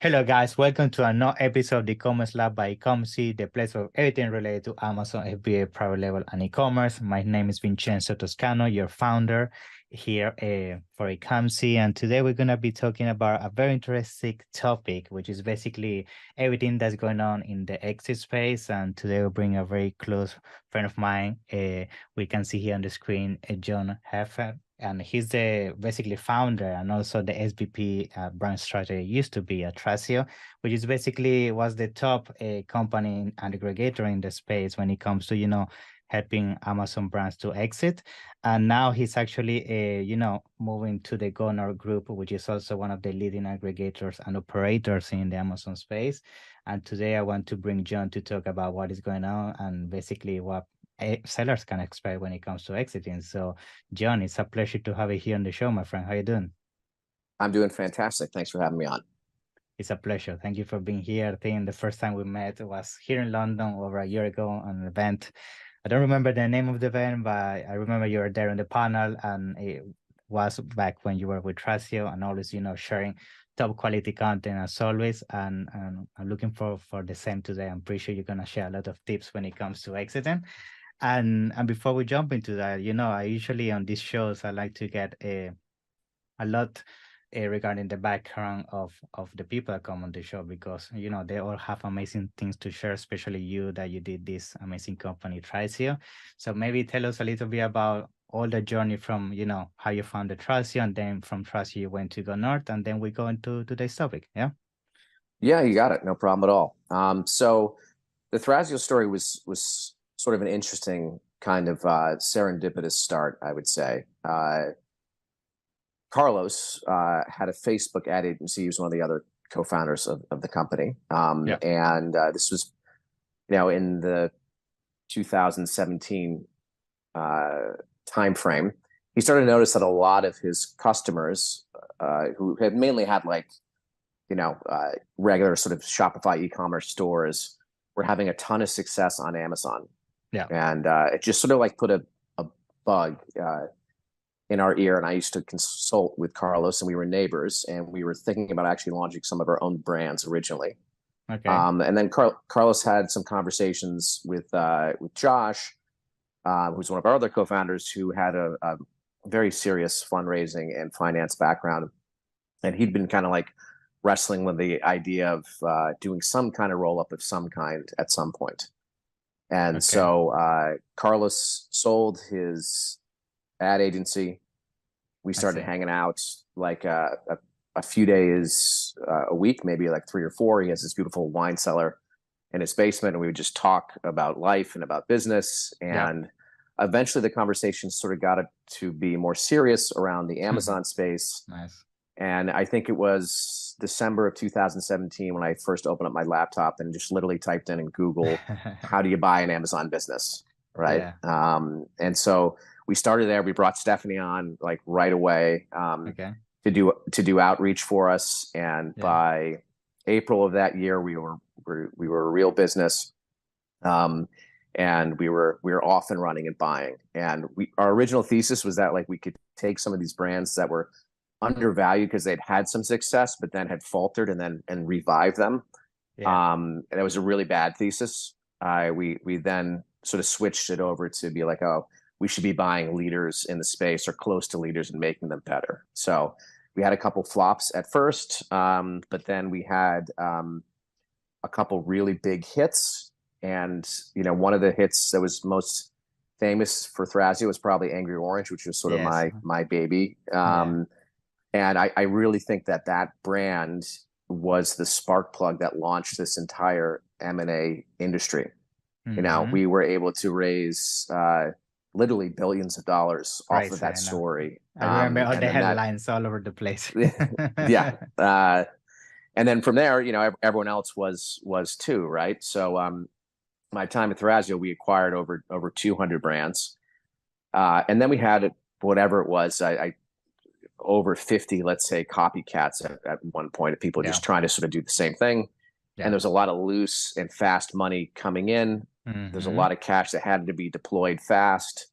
Hello, guys. Welcome to another episode of the E-commerce Lab by Ecomcy, the place for everything related to Amazon, FBA, private label, and e-commerce. My name is Vincenzo Toscano, your founder here for Ecomcy, and today we're going to be talking about a very interesting topic, which is basically everything that's going on in the exit space. And today we'll bring a very close friend of mine. We can see here on the screen, John Hefter. And he's the basically founder and also the SVP brand strategy used to be at Thrasio, which is basically was the top company and aggregator in the space when it comes to, helping Amazon brands to exit. And now he's actually, moving to the Gonor Group, which is also one of the leading aggregators and operators in the Amazon space. And today I want to bring John to talk about what is going on and basically what sellers can expect when it comes to exiting. So, John, it's a pleasure to have you here on the show, my friend. How you doing? I'm doing fantastic. Thanks for having me on. It's a pleasure. Thank you for being here. I think the first time we met was here in London over a year ago on an event. I don't remember the name of the event, but I remember you were there on the panel, and it was back when you were with Thrasio and always, sharing top quality content as always. And I'm looking for the same today. I'm pretty sure you're gonna share a lot of tips when it comes to exiting. And before we jump into that, I usually on these shows I like to get a lot regarding the background of the people that come on the show because they all have amazing things to share, especially you that you did this amazing company Thrasio. So maybe tell us a little bit about all the journey from how you found the Thrasio, and then from Thrasio you went to Go North, and then we go into today's topic. Yeah. Yeah, you got it. No problem at all. So the Thrasio story was sort of an interesting kind of serendipitous start, I would say. Carlos had a Facebook ad agency. He was one of the other co-founders of the company. Yeah. And this was, in the 2017 timeframe. He started to notice that a lot of his customers, who had mainly had regular sort of Shopify e-commerce stores, were having a ton of success on Amazon. Yeah. And it just sort of like put a bug in our ear. And I used to consult with Carlos, and we were neighbors, and we were thinking about actually launching some of our own brands originally. Okay. And then Carlos had some conversations with Josh, who's one of our other co-founders, who had a very serious fundraising and finance background. And he'd been kind of like wrestling with the idea of doing some kind of roll-up of some kind at some point. And Okay. so Carlos sold his ad agency. We started hanging out like a few days a week, maybe like 3 or 4. He has this beautiful wine cellar in his basement, and we would just talk about life and about business. And eventually the conversation sort of got to be more serious around the Amazon space. Nice. And I think it was December of 2017 when I first opened up my laptop and just literally typed in Google, how do you buy an Amazon business? Right. Yeah. And so we started there. We brought Stephanie on like right away Okay. to do outreach for us. And by April of that year, we were a real business. And we were off and running and buying. And our original thesis was that like we could take some of these brands that were undervalued because they'd had some success, but then had faltered and revive them. Yeah. And it was a really bad thesis. We then sort of switched it over to be like, oh, we should be buying leaders in the space or close to leaders and making them better. So we had a couple flops at first, but then we had a couple really big hits. And one of the hits that was most famous for Thrasio was probably Angry Orange, which was sort of my baby. And I really think that brand was the spark plug that launched this entire M&A industry. We were able to raise literally billions of dollars off of that story. I remember all the headlines all over the place. Yeah. And then from there, everyone else was too, right? So my time at Thrasio, we acquired over 200 brands. And then we had whatever it was, I over 50, let's say, copycats at one point of people just trying to sort of do the same thing. And there's a lot of loose and fast money coming in. There's a lot of cash that had to be deployed fast.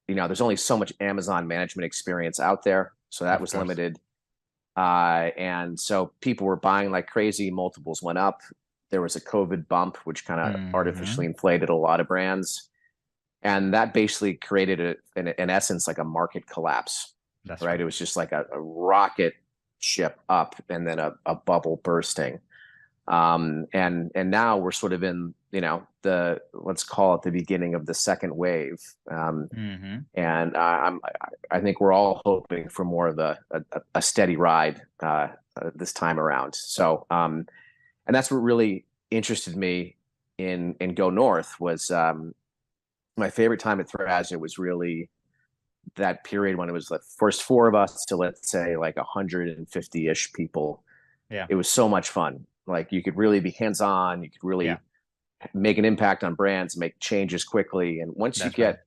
There's only so much Amazon management experience out there. So that was limited. And so people were buying like crazy. Multiples went up. There was a COVID bump, which kind of artificially inflated a lot of brands. And that basically created, in essence, like a market collapse. That's right. right. It was just like a rocket ship up and then a bubble bursting. And now we're sort of in, let's call it the beginning of the second wave. And I think we're all hoping for more of a steady ride this time around. So, and that's what really interested me in Go North was my favorite time at Thrasio was really that period when it was the first four of us to, let's say, like 150-ish people. Yeah. It was so much fun. Like you could really be hands-on. You could really make an impact on brands, make changes quickly. And once you get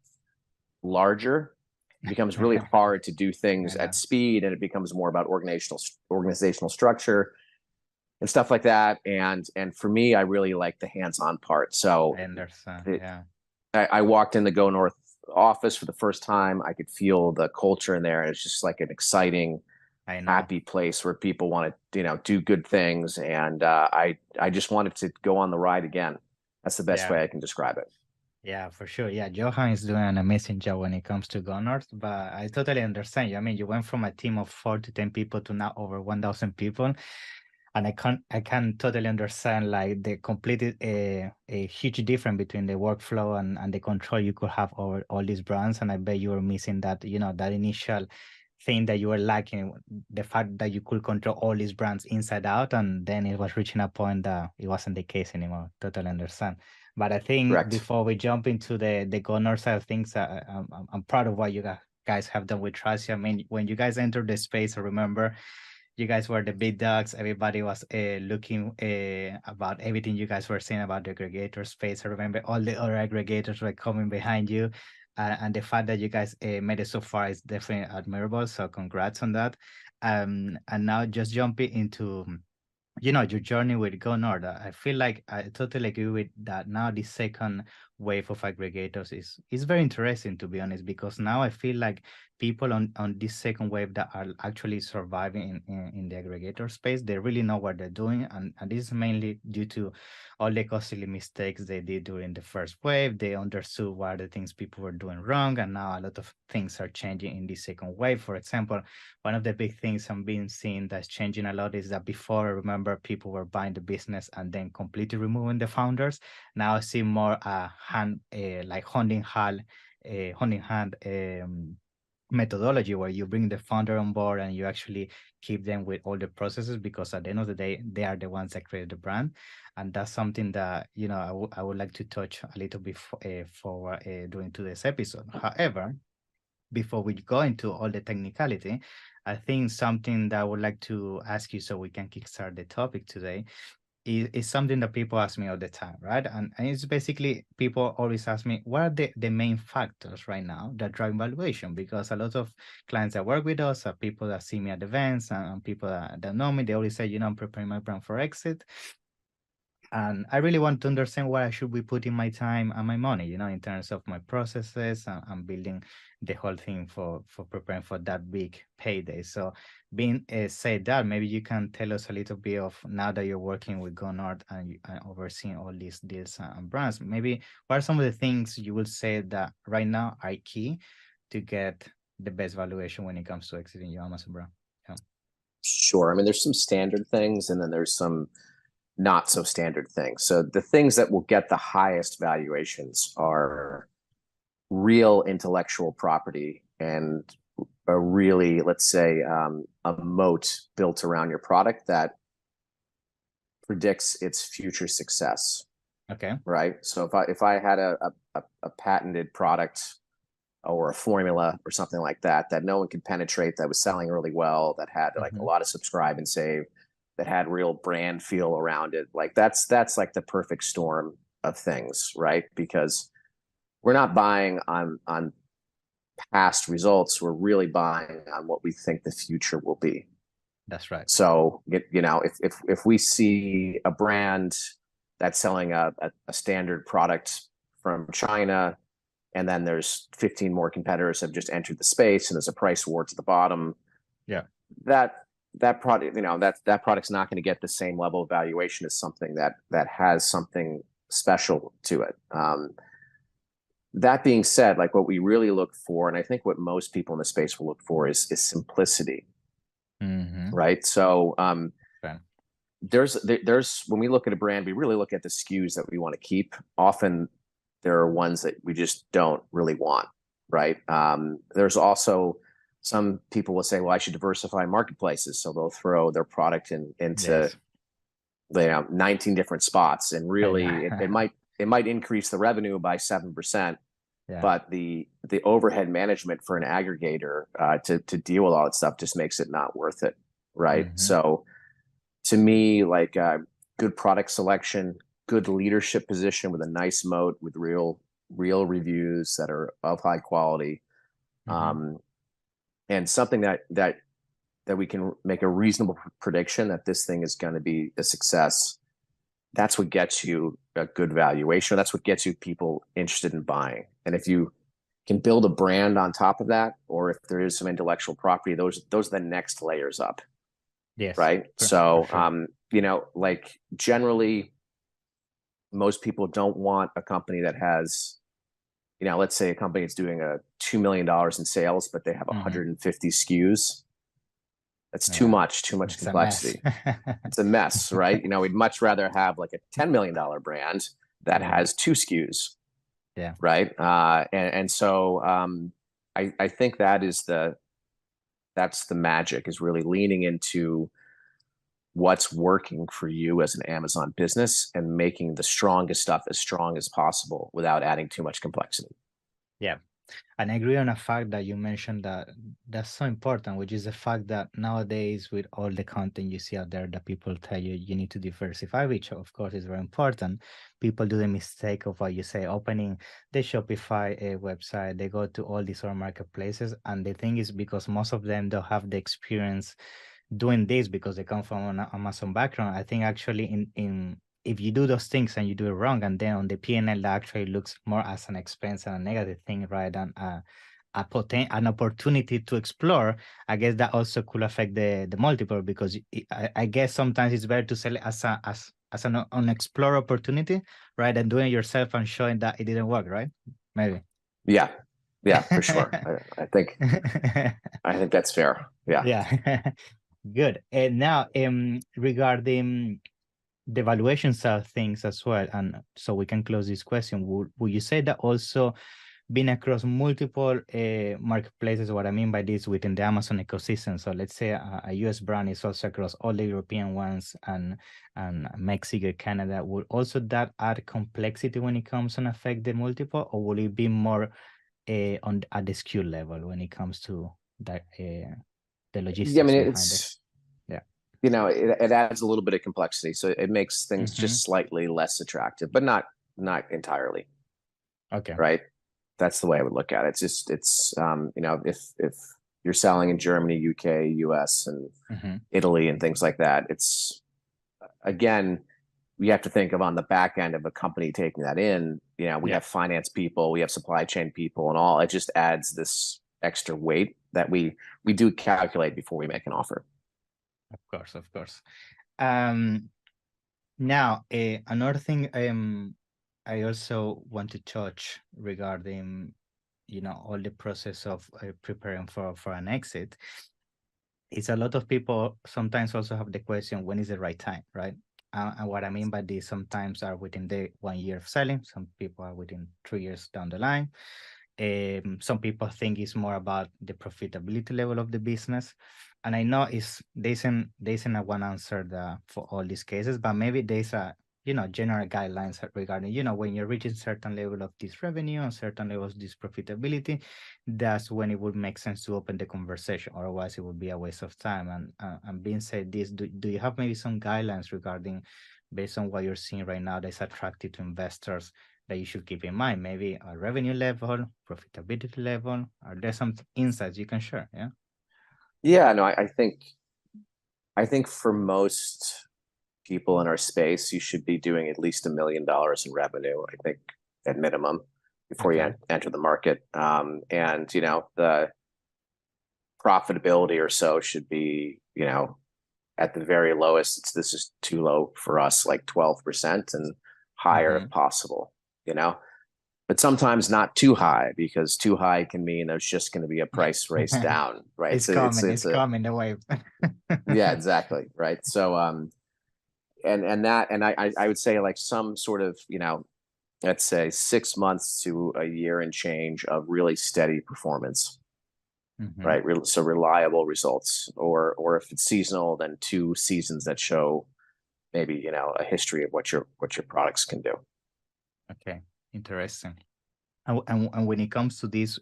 larger, it becomes really hard to do things at speed, and it becomes more about organizational structure and stuff like that. And for me, I really like the hands-on part. So I understand. I walked in the Go North office for the first time. I could feel the culture in there, and it's just like an exciting, happy place where people want to, do good things. And I just wanted to go on the ride again. That's the best way I can describe it. Yeah, for sure. Yeah, Johan is doing an amazing job when it comes to Go North, but I totally understand you. I mean, you went from a team of 4 to 10 people to now over 1,000 people. And I can totally understand like the complete a huge difference between the workflow and the control you could have over all these brands. And I bet you were missing that, that initial thing that you were lacking, the fact that you could control all these brands inside out, and then it was reaching a point that it wasn't the case anymore. Totally understand. But I think before we jump into the Go North side of things, I'm proud of what you guys have done with Tracy. I mean, when you guys entered the space, I remember you guys were the big dogs. Everybody was looking about everything you guys were saying about the aggregator space. I remember all the other aggregators were coming behind you. And the fact that you guys made it so far is definitely admirable. So congrats on that. And now just jumping into your journey with Go North. I feel like I totally agree with that. Now the second wave of aggregators is very interesting, to be honest, because now I feel like people on this second wave that are actually surviving in the aggregator space, they really know what they're doing, and this is mainly due to all the costly mistakes they did during the first wave. They understood what are the things people were doing wrong, and now a lot of things are changing in the second wave. For example, one of the big things I'm being seen that's changing a lot is that before, I remember people were buying the business and then completely removing the founders. Now I see more hand methodology where you bring the founder on board and you actually keep them with all the processes, because at the end of the day, they are the ones that create the brand. And that's something that, I would like to touch a little bit forward during today's episode. However, before we go into all the technicality, I think something that I would like to ask you so we can kickstart the topic today is something that people ask me all the time, right? And it's basically people always ask me, what are the main factors right now that drive valuation? Because a lot of clients that work with us are people that see me at events and people that know me. They always say, I'm preparing my brand for exit. And I really want to understand where I should be putting my time and my money, in terms of my processes and building the whole thing for preparing for that big payday. So being said that, maybe you can tell us a little bit of, now that you're working with Go North and overseeing all these deals and brands, maybe what are some of the things you would say that right now are key to get the best valuation when it comes to exiting your Amazon brand? Yeah. Sure. I mean, there's some standard things, and then there's some not so standard things. So the things that will get the highest valuations are real intellectual property and a really, let's say, a moat built around your product that predicts its future success. Okay. Right. So if I had a patented product or a formula or something like that no one could penetrate, that was selling really well, that had like a lot of subscribe and save, that had real brand feel around it, like that's like the perfect storm of things, right? Because we're not buying on past results, we're really buying on what we think the future will be. That's right. So if we see a brand that's selling a standard product from China, and then there's 15 more competitors have just entered the space, and there's a price war to the bottom, yeah, that that product, that product's not going to get the same level of valuation as something that has something special to it. That being said, like what we really look for, and I think what most people in the space will look for is simplicity, right? So Right. there's when we look at a brand, we really look at the SKUs that we want to keep. Often there are ones that we just don't really want, right? There's also some people will say, well, I should diversify marketplaces, so they'll throw their product into 19 different spots, and really it might increase the revenue by 7%, but the overhead management for an aggregator to deal with all that stuff just makes it not worth it, right? So to me, like good product selection, good leadership position with a nice moat, with real reviews that are of high quality, and something that we can make a reasonable prediction that this thing is going to be a success. That's what gets you a good valuation. That's what gets you people interested in buying. And if you can build a brand on top of that, or if there is some intellectual property, those are the next layers up. Yes. Right. So, sure. Like generally, most people don't want a company that has, let's say a company is doing a $2 million in sales, but they have 150 SKUs. That's too much complexity. It's a mess, right? We'd much rather have like a $10 million brand that has 2 SKUs. Yeah. Right. And so I think that's the magic, is really leaning into what's working for you as an Amazon business and making the strongest stuff as strong as possible without adding too much complexity. Yeah. And I agree on a fact that you mentioned that's so important, which is the fact that nowadays with all the content you see out there that people tell you you need to diversify, which of course is very important. People do the mistake of what you say, opening the Shopify website, they go to all these other marketplaces, and the thing is because most of them don't have the experience doing this because they come from an Amazon background. I think actually in if you do those things and you do it wrong, and then on the P&L that actually looks more as an expense and a negative thing, right, than an opportunity to explore, I guess that also could affect the multiple, because I guess sometimes it's better to sell it as an unexplored opportunity, right, than doing it yourself and showing that it didn't work, right? Maybe. Yeah, for sure. I think that's fair. Yeah. Good. And now regarding the valuation side of things as well, and so we can close this question, would you say that also being across multiple marketplaces, what I mean by this, within the Amazon ecosystem, so let's say a US brand is also across all the European ones and Mexico, Canada, would also that add complexity when it comes and affect the multiple, or will it be more at the SKU level when it comes to that the logistics behind it? It adds a little bit of complexity, so it makes things just slightly less attractive, but not entirely. Okay. Right. That's the way I would look at it. It's if you're selling in Germany, UK, US, and Italy and things like that, it's, again, we have to think of on the back end of a company taking that in, we have finance people, we have supply chain people, and all. It just adds this extra weight that we do calculate before we make an offer. Of course. Now, another thing I also want to touch regarding, all the process of preparing for an exit is a lot of people sometimes also have the question, when is the right time, right? And what I mean by this, sometimes are within the 1 year of selling, some people are within 3 years down the line. Some people think it's more about the profitability level of the business. And I know there isn't a one answer for all these cases, but maybe there's a, general guidelines regarding, when you're reaching certain level of this revenue and certain levels of this profitability, that's when it would make sense to open the conversation. Otherwise, it would be a waste of time. And being said this, do you have maybe some guidelines regarding, based on what you're seeing right now, that's attractive to investors that you should keep in mind? Maybe a revenue level, profitability level? Are there some insights you can share? Yeah, no, I think for most people in our space, you should be doing at least $1 million in revenue, I think, at minimum, before you enter the market. And the profitability or so should be, at the very lowest, this is too low for us, like 12% and higher if possible, but sometimes not too high, because too high can mean there's just going to be a price race down, right? It's coming the wave. Yeah, exactly. Right. So, I would say like some sort of, let's say 6 months to a year and change of really steady performance, right? So reliable results, or if it's seasonal, then 2 seasons that show maybe, a history of what your products can do. Okay, interesting. And when it comes to this,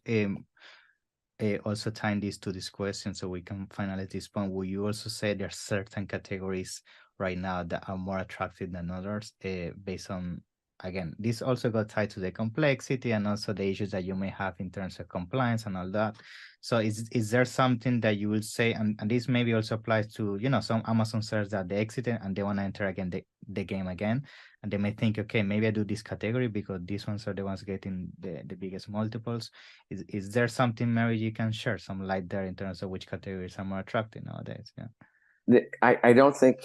also tying this to this question, so we can finalize this point, will you also say there are certain categories right now that are more attractive than others, based on, again, this also got tied to the complexity and also the issues that you may have in terms of compliance and all that. So is there something that you will say, and this maybe also applies to, some Amazon sellers that they exited and they want to enter again the game again, and they may think, okay, maybe I do this category because these ones are the ones getting the biggest multiples. Is there something, Mary, you can share some light there in terms of which categories are more attractive nowadays? Yeah. I don't think,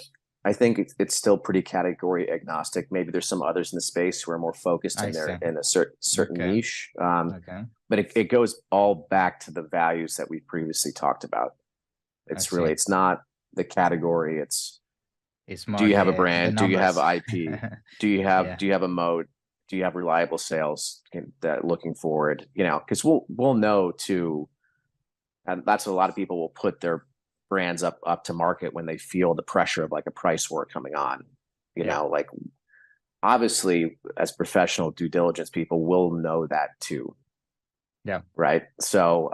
I think it's still pretty category agnostic. Maybe there's some others in the space who are more focused in a certain niche. But it goes all back to the values that we previously talked about. It's not the category. It's more, do you have a brand? Do you have IP? Do you have a mode? Do you have reliable sales that looking forward? Because we'll know too, and that's what a lot of people will put their brands up to market when they feel the pressure of like a price war coming on. Like obviously as professional due diligence people will know that too. Yeah. Right. So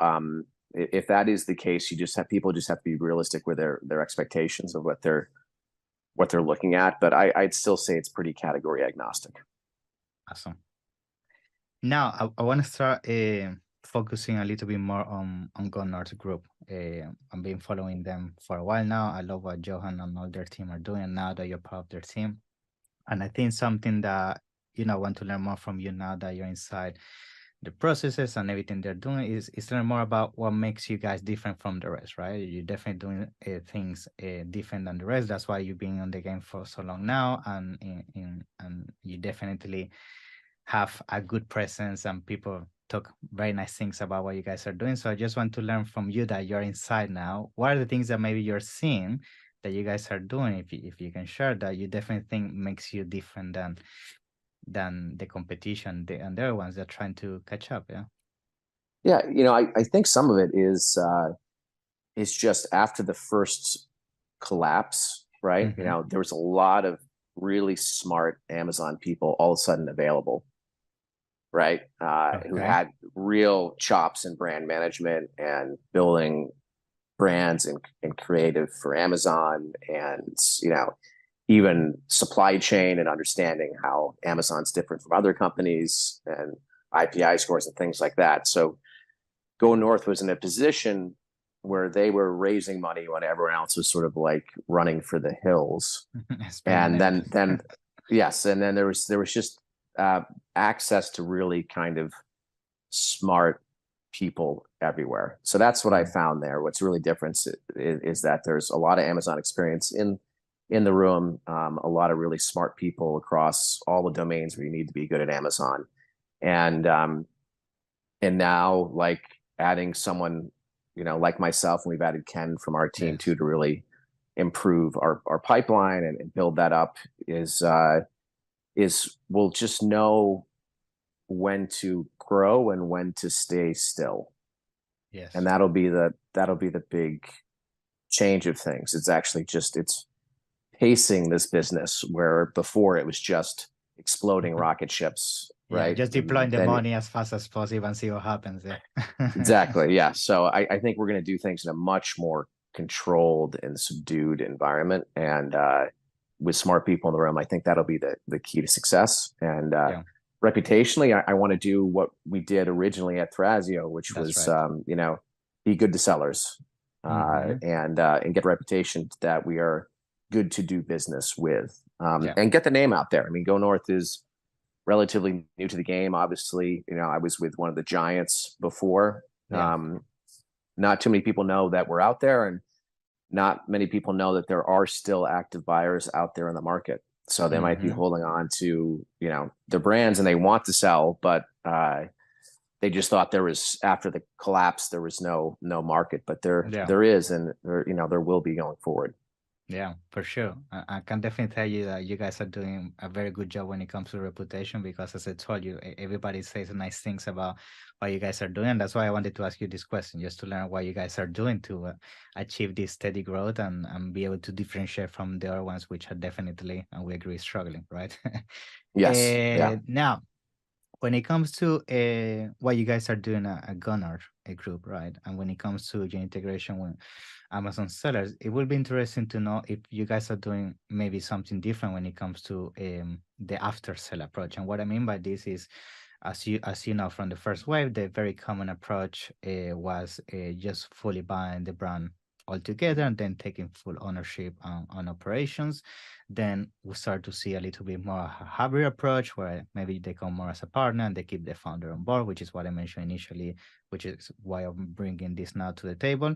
if that is the case, people just have to be realistic with their expectations of what they're looking at. But I'd still say it's pretty category agnostic. Awesome. Now I want to start focusing a little bit more on Go North Group. I've been following them for a while now. I love what Johan and all their team are doing now that you're part of their team. And I think something that, I want to learn more from you now that you're inside the processes and everything they're doing is learn more about what makes you guys different from the rest, right? You're definitely doing things different than the rest. That's why you've been on the game for so long now. And and you definitely have a good presence and people talk very nice things about what you guys are doing. So I just want to learn from you that you're inside now. What are the things that maybe you're seeing that you guys are doing, if you can share, that you definitely think makes you different than the competition and the other ones that are trying to catch up? Yeah, I think some of it is just after the first collapse, right? There was a lot of really smart Amazon people all of a sudden available, right? Who had real chops in brand management and building brands and creative for Amazon, and even supply chain and understanding how Amazon's different from other companies and IPI scores and things like that. So Go North was in a position where they were raising money when everyone else was sort of like running for the hills. And then yes, and then there was just access to really kind of smart people everywhere. So that's what I found there. What's really different is that there's a lot of Amazon experience in the room, a lot of really smart people across all the domains where you need to be good at Amazon. And now, like, adding someone, like myself, and we've added Ken from our team too, to really improve our pipeline and build that up, is we'll just know when to grow and when to stay still. Yes. And that'll be the big change of things. It's actually it's pacing this business, where before it was just exploding rocket ships, right? Just deploying the money as fast as possible and see what happens. Exactly. Yeah. So I think we're going to do things in a much more controlled and subdued environment, and with smart people in the room. I think that'll be the key to success. And reputationally, I want to do what we did originally at Thrasio, which was be good to sellers, and get a reputation that we are good to do business with, and get the name out there. I mean, Go North is relatively new to the game. Obviously, I was with one of the giants before, not too many people know that we're out there, and not many people know that there are still active buyers out there in the market. So they might be holding on to, you know, their brands and they want to sell, but they just thought there was, after the collapse, there was no market, but there is, and there, you know, there will be going forward. Yeah, for sure. I can definitely tell you that you guys are doing a very good job when it comes to reputation, because as I told you, everybody says nice things about what you guys are doing. And that's why I wanted to ask you this question, just to learn what you guys are doing to achieve this steady growth and be able to differentiate from the other ones, which are definitely, and we agree, struggling, right? Yes. Yeah. Now, when it comes to what you guys are doing at Gunnar, a group, right? And when it comes to your integration with Amazon sellers, it will be interesting to know if you guys are doing maybe something different when it comes to the after sale approach. And what I mean by this is, as you know from the first wave, the very common approach was just fully buying the brand altogether and then taking full ownership on operations. Then we start to see a little bit more a hybrid approach where maybe they come more as a partner and they keep the founder on board, which is what I mentioned initially, which is why I'm bringing this now to the table.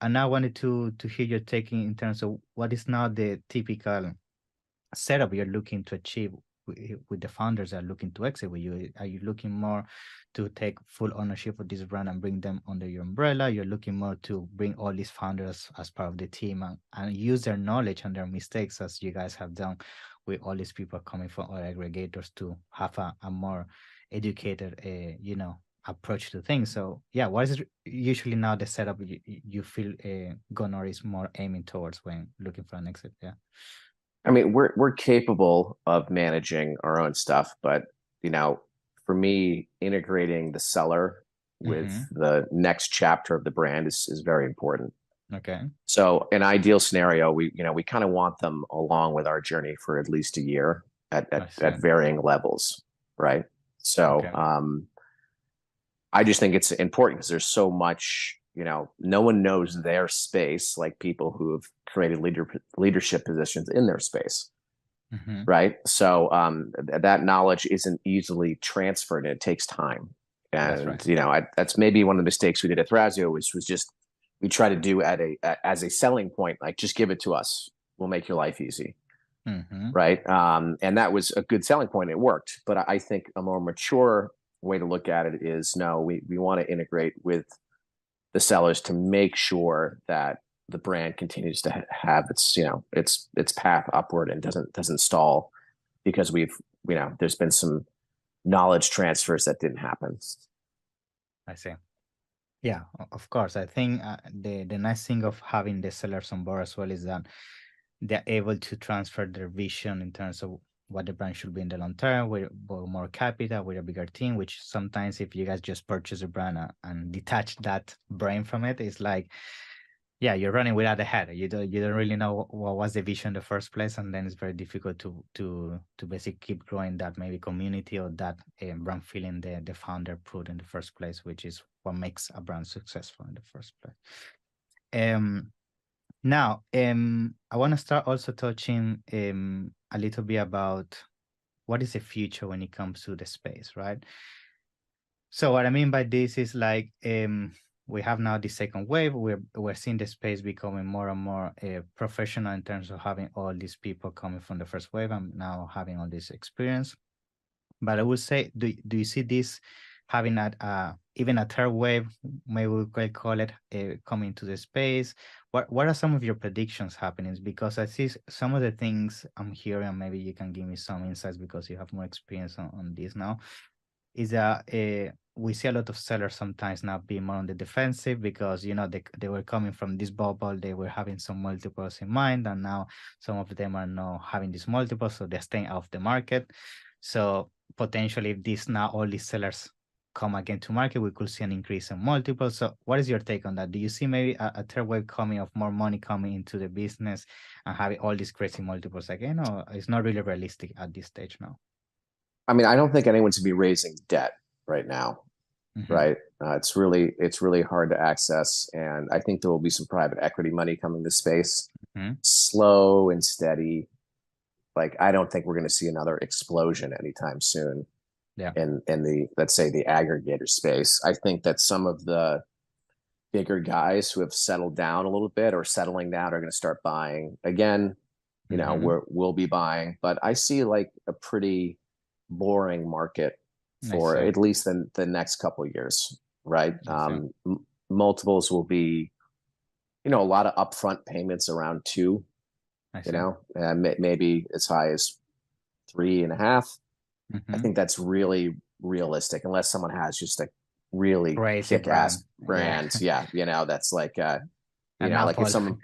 And I wanted to hear your taking in terms of what is now the typical setup you're looking to achieve with the founders that are looking to exit with you. Are you looking more to take full ownership of this brand and bring them under your umbrella? You're looking more to bring all these founders as part of the team and use their knowledge and their mistakes, as you guys have done with all these people coming from other aggregators, to have a more educated, approach to things. So yeah, what is usually now the setup you feel Gonor is more aiming towards when looking for an exit? Yeah. I mean, we're capable of managing our own stuff, but you know, for me, integrating the seller with the next chapter of the brand is very important. Okay. So, an ideal scenario, we kind of want them along with our journey for at least a year at varying levels, right? So, I just think it's important because there's so much, you know, no one knows their space like people who have created leadership positions in their space. Right. So that knowledge isn't easily transferred, and it takes time. And, you know, that's maybe one of the mistakes we did at Thrasio was just, we try to do as a selling point, like, just give it to us. We'll make your life easy. Right. And that was a good selling point. It worked. But I think a more mature way to look at it is, no, we want to integrate with the sellers to make sure that the brand continues to have its, you know, its path upward and doesn't stall because there's been some knowledge transfers that didn't happen. I see. Yeah, of course. I think the nice thing of having the sellers on board as well is that they're able to transfer their vision in terms of what the brand should be in the long term, with more capital, with a bigger team, which sometimes if you guys just purchase a brand and detach that brain from it, it's like, yeah, you're running without a head. You don't really know what was the vision in the first place, and then it's very difficult to basically keep growing that maybe community or that brand feeling the founder put in the first place, which is what makes a brand successful in the first place. Now, I want to start also touching a little bit about what is the future when it comes to the space, right? So what I mean by this is like we have now the second wave. We're seeing the space becoming more and more professional in terms of having all these people coming from the first wave and now having all this experience. But I would say, do you see this having even a third wave, maybe we could call it, coming to the space? What are some of your predictions happening? Because I see some of the things I'm hearing, and maybe you can give me some insights because you have more experience on this now, is that we see a lot of sellers sometimes now being more on the defensive because, you know, they were coming from this bubble, they were having some multiples in mind, and now some of them are now having these multiples, so they're staying out of the market. So potentially, if these now all these sellers come again to market, we could see an increase in multiples. So what is your take on that? Do you see maybe a third wave coming of more money coming into the business and having all these crazy multiples again, or it's not really realistic at this stage now? I mean, I don't think anyone's going to be raising debt right now, right? It's really hard to access, and I think there will be some private equity money coming to space, slow and steady. Like, I don't think we're going to see another explosion anytime soon. In the, let's say, the aggregator space. I think that some of the bigger guys who have settled down a little bit or settling down are going to start buying again. You know, we'll be buying, but I see like a pretty boring market I for see. at least the next couple of years, right? I see. Multiples will be, you know, a lot of upfront payments around two, I you see. know, maybe as high as 3.5. I think that's really realistic, unless someone has just a really Crazy brand. kick-ass Yeah. brand. Yeah, you know, that's like you An know, like if Apple. someone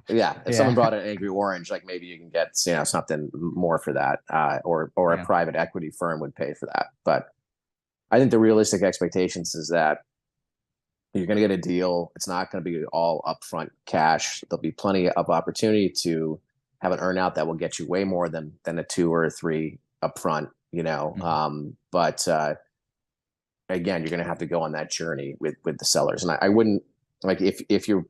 yeah, if someone Yeah. brought an Angry Orange, like maybe you can get, you know, something more for that, or a Yeah. private equity firm would pay for that. But I think the realistic expectations is that you're going to get a deal. It's not going to be all upfront cash. There'll be plenty of opportunity to have an earnout that will get you way more than a 2 or a 3 upfront. You know, but again, you're going to have to go on that journey with the sellers. And I wouldn't, like, if you're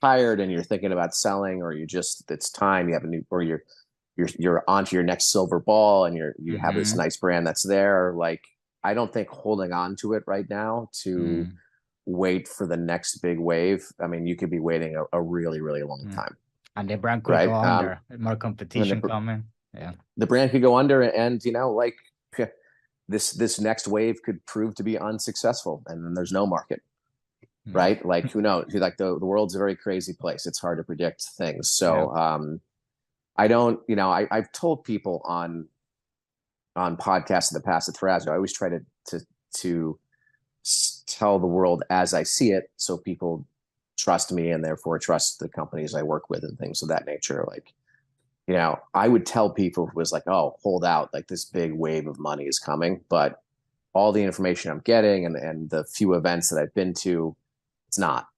tired and you're thinking about selling, or you just, it's time, you have a new, or you're onto your next silver ball, and you have this nice brand that's there. Like, I don't think holding on to it right now to wait for the next big wave. I mean, you could be waiting a really, really long time. And the brand could go Right. under. More And competition coming. Yeah. the brand could go under, and, you know, like, this next wave could prove to be unsuccessful, and then there's no market. Right. Like, who knows? Like, the world's a very crazy place. It's hard to predict things. So, I don't, you know, I've told people on podcasts in the past at Thrasio, I always try to tell the world as I see it, so people trust me and therefore trust the companies I work with and things of that nature. Like, you know, I would tell people who was like, oh, hold out, like this big wave of money is coming. But all the information I'm getting, and the few events that I've been to, it's not.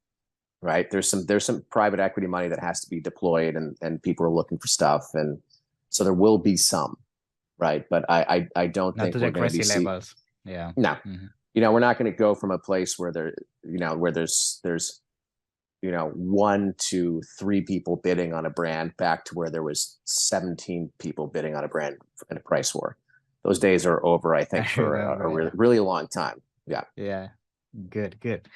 Right. There's some private equity money that has to be deployed, and people are looking for stuff. And so there will be some, right. But I don't Not think to the we're going to be crazy levels. Yeah. no, you know, we're not going to go from a place where you know, where there's, you know, 1 to 3 people bidding on a brand, back to where there was 17 people bidding on a brand in a price war. Those days are over, I think, I for remember. a really, really long time. Yeah. Yeah. Good. Good.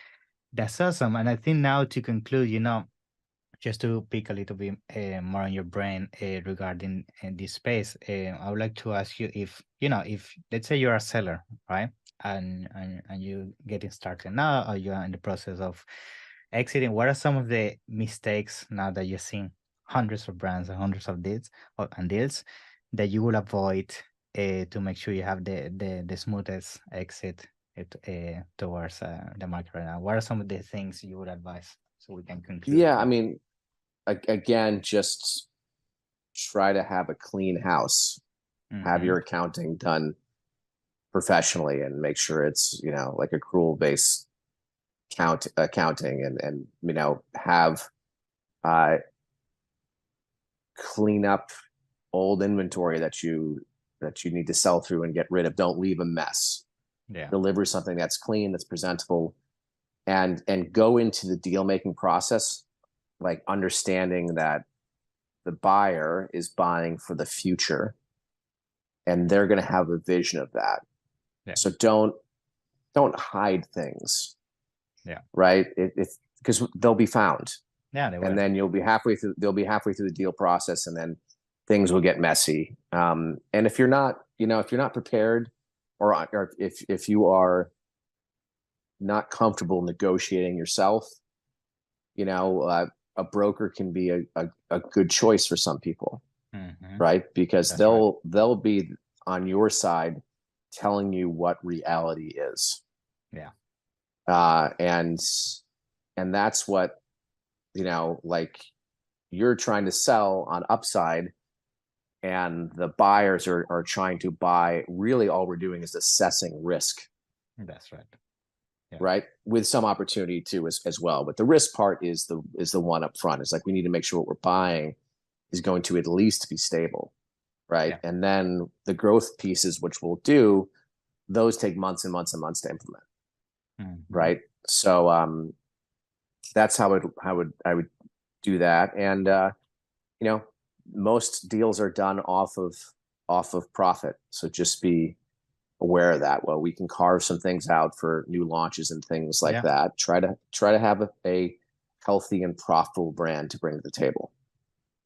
That's awesome. And I think now to conclude, you know, just to pick a little bit more on your brain regarding this space, I would like to ask you if, you know, if let's say you're a seller, right? And you getting started now, or you're in the process of exiting, what are some of the mistakes now that you're seeing hundreds of brands and hundreds of deals and deals that you will avoid to make sure you have the smoothest exit towards the market right now? What are some of the things you would advise so we can conclude? Yeah. I mean, again, just try to have a clean house, have your accounting done professionally, and make sure it's, you know, like accrual based accounting, and, you know, have uh clean up old inventory that you need to sell through and get rid of. Don't leave a mess. Yeah. Deliver something that's clean, that's presentable, and go into the deal making process like understanding that the buyer is buying for the future, and they're going to have a vision of that. Yeah. So don't hide things. Yeah. Right. Because they'll be found. Yeah, they will. And then they'll be halfway through the deal process, and then things will get messy. And if you're not, you know, if you're not prepared, or if you are not comfortable negotiating yourself, you know, a broker can be a good choice for some people, right? Because That's right. they'll be on your side, telling you what reality is. Yeah. And that's what, you know, like, you're trying to sell on upside, and the buyers are trying to buy. Really, all we're doing is assessing risk. That's right. Yeah. Right. With some opportunity too, as well. But the risk part is the one up front. It's like, we need to make sure what we're buying is going to at least be stable. Right. Yeah. And then the growth pieces, which we'll do, those take months and months and months to implement. Right. So that's how I would do that. And you know, most deals are done off of profit. So just be aware of that. Well, we can carve some things out for new launches and things like that. Try to have a healthy and profitable brand to bring to the table.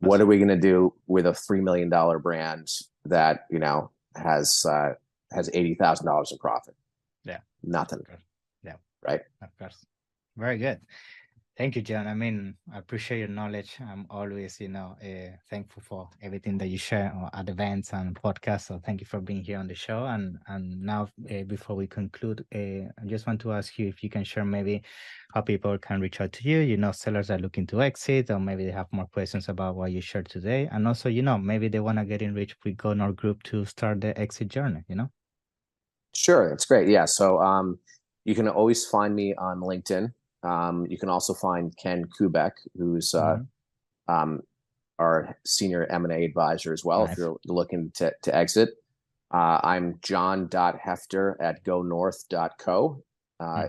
Awesome. What are we going to do with a $3 million brand that, you know, has $80,000 in profit? Yeah. Nothing. Yeah. Right. Of course. Very good. Thank you, John. I mean, I appreciate your knowledge. I'm always, you know, thankful for everything that you share at events and podcasts. So thank you for being here on the show. And now, before we conclude, I just want to ask you if you can share maybe how people can reach out to you. You know, sellers are looking to exit, or maybe they have more questions about what you shared today. And also, you know, maybe they want to get in reach with GoNorth Group to start the exit journey, you know? Sure. That's great. Yeah. So you can always find me on LinkedIn. You can also find Ken Kubek, who's our senior M&A advisor as well. Nice. If you're looking to exit. I'm john.hefter at gonorth.co.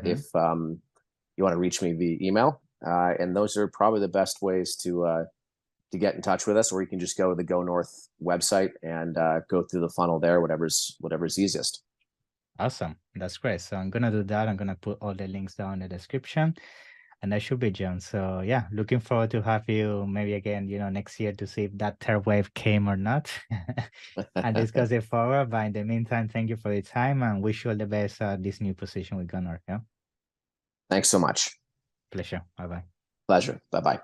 If you want to reach me via email. And those are probably the best ways to get in touch with us, or you can just go to the GoNorth website and go through the funnel there, whatever's easiest. Awesome. That's great. So I'm going to do that. I'm going to put all the links down in the description, and that should be John. So yeah, looking forward to have you maybe again, you know, next year to see if that third wave came or not and discuss it forward. But in the meantime, thank you for your time and wish you all the best this new position with GoNorth. Yeah. Thanks so much. Pleasure. Bye-bye. Pleasure. Bye-bye.